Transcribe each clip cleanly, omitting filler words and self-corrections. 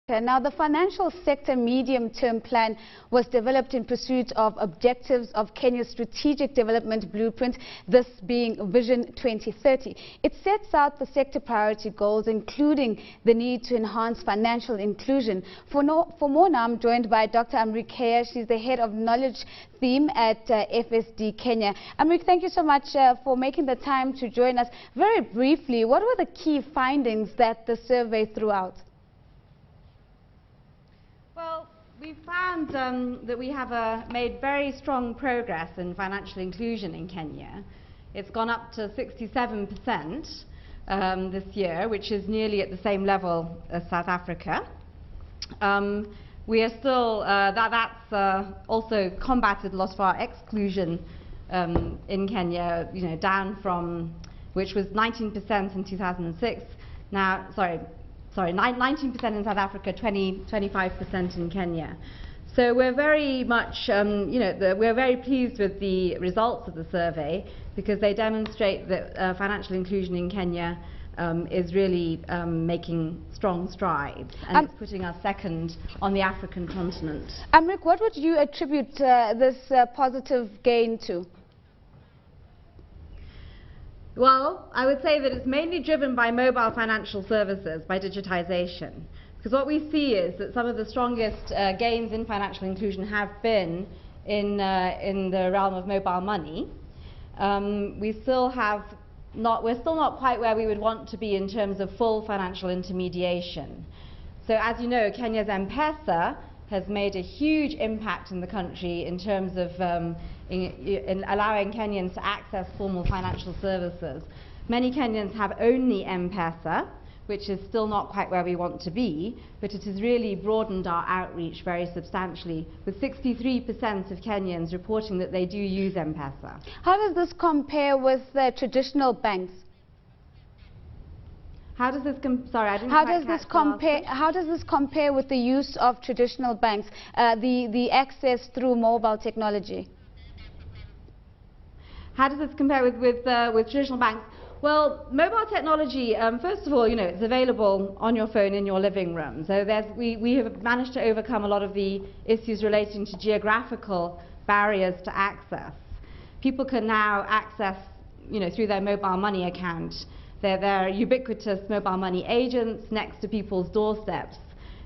Now, the financial sector medium-term plan was developed in pursuit of objectives of Kenya's strategic development blueprint, this being Vision 2030. It sets out the sector priority goals, including the need to enhance financial inclusion. For more now, I'm joined by Dr Amrik Heyer. She's the head of knowledge theme at FSD Kenya. Amrik, thank you so much for making the time to join us. Very briefly, what were the key findings that the survey threw out? Well, we found that we have made very strong progress in financial inclusion in Kenya. It's gone up to 67% this year, which is nearly at the same level as South Africa. We are still, that's also combated a lot of our exclusion in Kenya, down from, which was 19% in 2006, now, 19% in South Africa, 25% in Kenya. So we're very much, we're very pleased with the results of the survey because they demonstrate that financial inclusion in Kenya is really making strong strides, and it's putting us second on the African continent. Amrik, what would you attribute this positive gain to? Well, I would say that it's mainly driven by mobile financial services, by digitization. Because what we see is that some of the strongest gains in financial inclusion have been in the realm of mobile money. We're still not quite where we would want to be in terms of full financial intermediation. So as you know, Kenya's M-Pesa has made a huge impact in the country in terms of in allowing Kenyans to access formal financial services. Many Kenyans have only M-Pesa, which is still not quite where we want to be, but it has really broadened our outreach very substantially, with 63% of Kenyans reporting that they do use M-Pesa. How does this compare with traditional banks? How does this compare with the use of traditional banks, the access through mobile technology? How does this compare with traditional banks? Well, mobile technology, first of all, it's available on your phone in your living room. So we have managed to overcome a lot of the issues relating to geographical barriers to access. People can now access, through their mobile money account. There are ubiquitous mobile money agents next to people's doorsteps.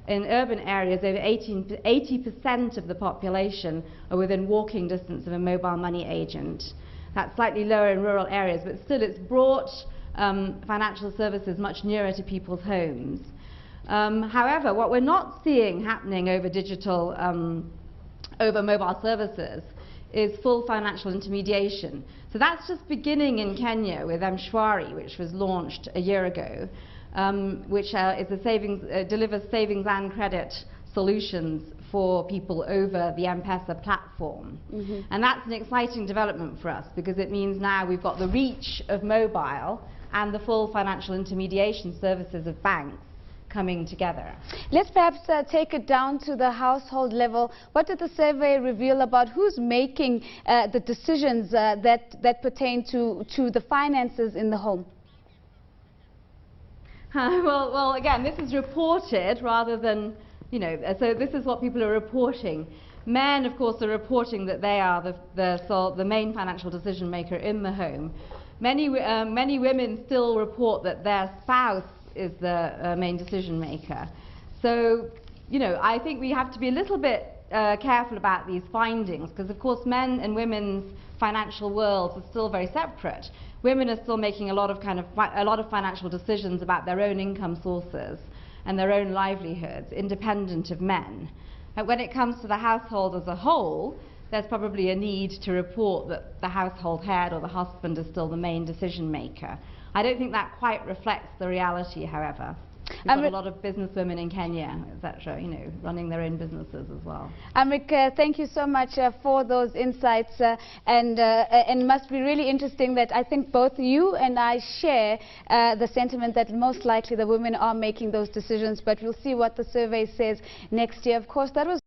In urban areas, over 80% of the population are within walking distance of a mobile money agent. That's slightly lower in rural areas, but still it's brought financial services much nearer to people's homes. However, what we're not seeing happening over over mobile services is full financial intermediation. So that's just beginning in Kenya with M-Shwari, which was launched a year ago, which delivers savings and credit solutions for people over the M-Pesa platform. And that's an exciting development for us because it means now we've got the reach of mobile and the full financial intermediation services of banks coming together. Let's perhaps take it down to the household level. What did the survey reveal about who's making the decisions that pertain to the finances in the home? Well, again, this is reported rather than, so this is what people are reporting. Men, of course, are reporting that they are the main financial decision maker in the home. Many women still report that their spouse is the main decision maker. So, I think we have to be a little bit careful about these findings because, of course, men and women's financial worlds are still very separate. Women are still making a lot of financial decisions about their own income sources and their own livelihoods, independent of men. And when it comes to the household as a whole, there's probably a need to report that the household head or the husband is still the main decision maker. I don't think that quite reflects the reality, however. We've got a lot of businesswomen in Kenya, etc., running their own businesses as well. Amrik, thank you so much for those insights, and it must be really interesting that I think both you and I share the sentiment that most likely the women are making those decisions, but we'll see what the survey says next year. Of course, that was